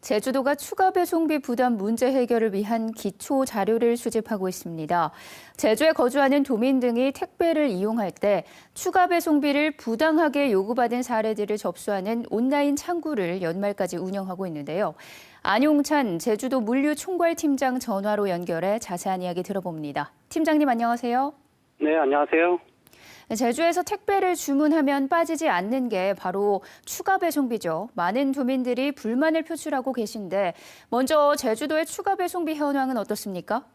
제주도가 추가 배송비 부담 문제 해결을 위한 기초 자료를 수집하고 있습니다. 제주에 거주하는 도민 등이 택배를 이용할 때 추가 배송비를 부당하게 요구받은 사례들을 접수하는 온라인 창구를 연말까지 운영하고 있는데요. 안용찬 제주도 물류총괄팀장 전화로 연결해 자세한 이야기 들어봅니다. 팀장님 안녕하세요. 네, 안녕하세요. 제주에서 택배를 주문하면 빠지지 않는 게 바로 추가 배송비죠. 많은 도민들이 불만을 표출하고 계신데 먼저 제주도의 추가 배송비 현황은 어떻습니까?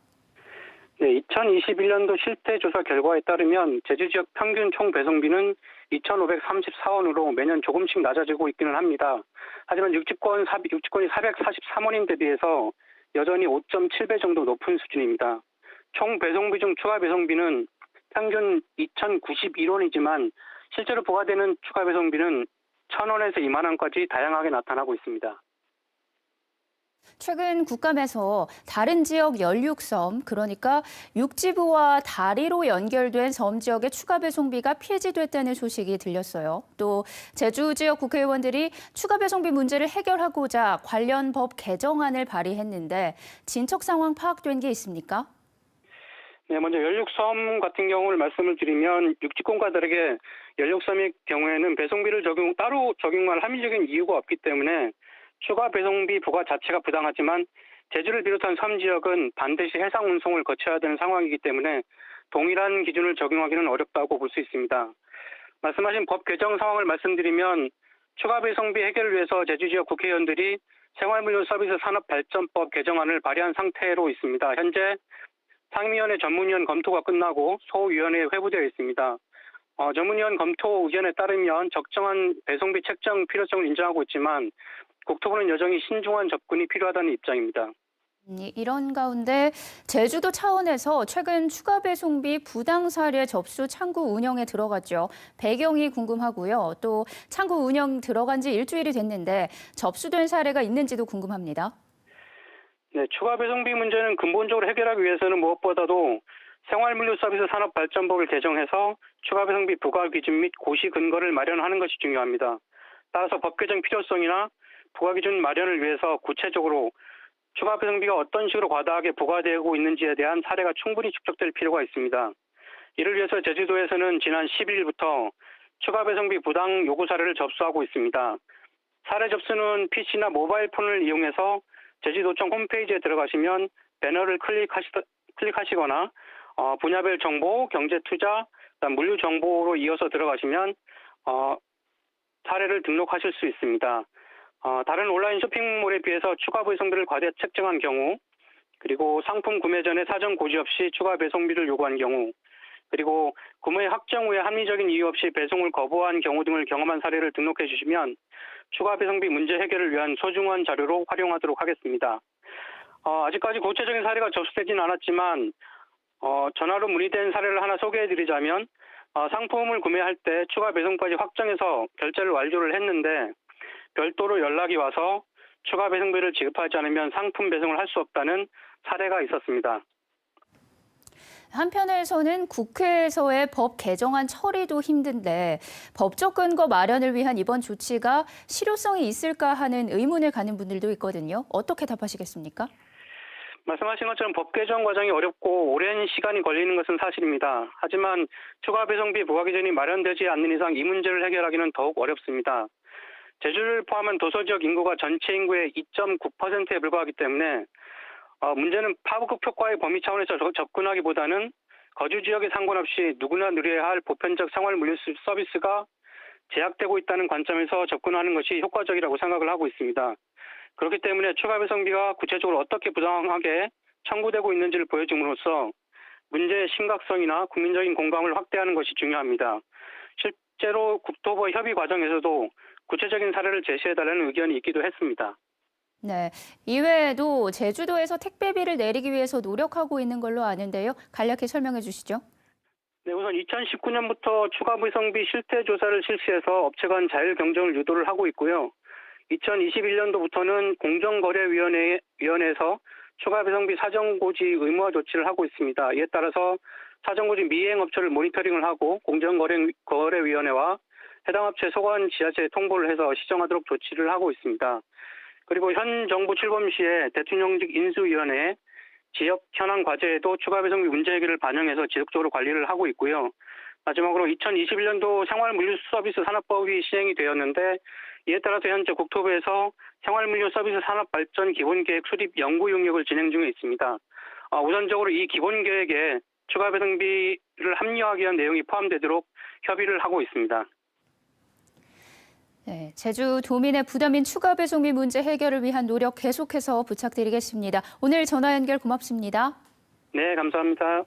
네, 2021년도 실태 조사 결과에 따르면 제주 지역 평균 총 배송비는 2,534원으로 매년 조금씩 낮아지고 있기는 합니다. 하지만 육지권이 443원인 데 비해서 여전히 5.7배 정도 높은 수준입니다. 총 배송비 중 추가 배송비는 평균 2,091원이지만 실제로 부과되는 추가 배송비는 1,000원에서 2만 원까지 다양하게 나타나고 있습니다. 최근 국감에서 다른 지역 연륙섬, 그러니까 육지부와 다리로 연결된 섬 지역의 추가 배송비가 폐지됐다는 소식이 들렸어요. 또 제주 지역 국회의원들이 추가 배송비 문제를 해결하고자 관련 법 개정안을 발의했는데 진척 상황 파악된 게 있습니까? 네, 먼저 연륙섬 같은 경우를 말씀을 드리면 육지권과 다르게 연륙섬의 경우에는 배송비를 따로 적용할 합리적인 이유가 없기 때문에 추가 배송비 부과 자체가 부당하지만 제주를 비롯한 섬 지역은 반드시 해상 운송을 거쳐야 되는 상황이기 때문에 동일한 기준을 적용하기는 어렵다고 볼 수 있습니다. 말씀하신 법 개정 상황을 말씀드리면 추가 배송비 해결을 위해서 제주 지역 국회의원들이 생활물류 서비스 산업발전법 개정안을 발의한 상태로 있습니다. 현재 상임위원회 전문위원 검토가 끝나고 소위원회에 회부되어 있습니다. 전문위원 검토 의견에 따르면 적정한 배송비 책정 필요성을 인정하고 있지만 국토부는 여전히 신중한 접근이 필요하다는 입장입니다. 이런 가운데 제주도 차원에서 최근 추가 배송비 부당 사례 접수 창구 운영에 들어갔죠. 배경이 궁금하고요. 또 창구 운영 들어간 지 일주일이 됐는데 접수된 사례가 있는지도 궁금합니다. 네, 추가 배송비 문제는 근본적으로 해결하기 위해서는 무엇보다도 생활물류서비스 산업발전법을 개정해서 추가 배송비 부과 기준 및 고시 근거를 마련하는 것이 중요합니다. 따라서 법 개정 필요성이나 부과 기준 마련을 위해서 구체적으로 추가 배송비가 어떤 식으로 과다하게 부과되고 있는지에 대한 사례가 충분히 축적될 필요가 있습니다. 이를 위해서 제주도에서는 지난 11일부터 추가 배송비 부당 요구 사례를 접수하고 있습니다. 사례 접수는 PC나 모바일 폰을 이용해서 제주도청 홈페이지에 들어가시면 배너를 클릭하시거나 분야별 정보, 경제 투자, 물류 정보로 이어서 들어가시면 사례를 등록하실 수 있습니다. 다른 온라인 쇼핑몰에 비해서 추가 배송비를 과대 책정한 경우, 그리고 상품 구매 전에 사전 고지 없이 추가 배송비를 요구한 경우, 그리고 구매 확정 후에 합리적인 이유 없이 배송을 거부한 경우 등을 경험한 사례를 등록해 주시면 추가 배송비 문제 해결을 위한 소중한 자료로 활용하도록 하겠습니다. 아직까지 구체적인 사례가 접수되진 않았지만 전화로 문의된 사례를 하나 소개해 드리자면 상품을 구매할 때 추가 배송까지 확정해서 결제를 완료를 했는데 별도로 연락이 와서 추가 배송비를 지급하지 않으면 상품 배송을 할 수 없다는 사례가 있었습니다. 한편에서는 국회에서의 법 개정안 처리도 힘든데 법적 근거 마련을 위한 이번 조치가 실효성이 있을까 하는 의문을 갖는 분들도 있거든요. 어떻게 답하시겠습니까? 말씀하신 것처럼 법 개정 과정이 어렵고 오랜 시간이 걸리는 것은 사실입니다. 하지만 추가 배송비 부과 기준이 마련되지 않는 이상 이 문제를 해결하기는 더욱 어렵습니다. 제주를 포함한 도서지역 인구가 전체 인구의 2.9%에 불과하기 때문에 문제는 파급 효과의 범위 차원에서 접근하기보다는 거주 지역에 상관없이 누구나 누려야 할 보편적 생활 물류 서비스가 제약되고 있다는 관점에서 접근하는 것이 효과적이라고 생각을 하고 있습니다. 그렇기 때문에 추가 배송비가 구체적으로 어떻게 부당하게 청구되고 있는지를 보여줌으로써 문제의 심각성이나 국민적인 공감을 확대하는 것이 중요합니다. 실제로 국토부와 협의 과정에서도 구체적인 사례를 제시해달라는 의견이 있기도 했습니다. 네, 이외에도 제주도에서 택배비를 내리기 위해서 노력하고 있는 걸로 아는데요. 간략히 설명해 주시죠. 네, 우선 2019년부터 추가 배송비 실태 조사를 실시해서 업체 간 자율 경쟁을 유도를 하고 있고요. 2021년도부터는 공정거래위원회에서 추가 배송비 사전고지 의무화 조치를 하고 있습니다. 이에 따라서 사전고지 미행 업체를 모니터링을 하고 공정거래위원회와 해당 업체 소관 지자체에 통보를 해서 시정하도록 조치를 하고 있습니다. 그리고 현 정부 출범 시에 대통령직 인수위원회 지역 현안 과제에도 추가 배송비 문제 해결을 반영해서 지속적으로 관리를 하고 있고요. 마지막으로 2021년도 생활물류 서비스 산업법이 시행이 되었는데 이에 따라서 현재 국토부에서 생활물류 서비스 산업 발전 기본계획 수립 연구 용역을 진행 중에 있습니다. 우선적으로 이 기본계획에 추가 배송비를 합리화하기 위한 내용이 포함되도록 협의를 하고 있습니다. 네, 제주 도민의 부담인 추가 배송비 문제 해결을 위한 노력 계속해서 부탁드리겠습니다. 오늘 전화 연결 고맙습니다. 네, 감사합니다.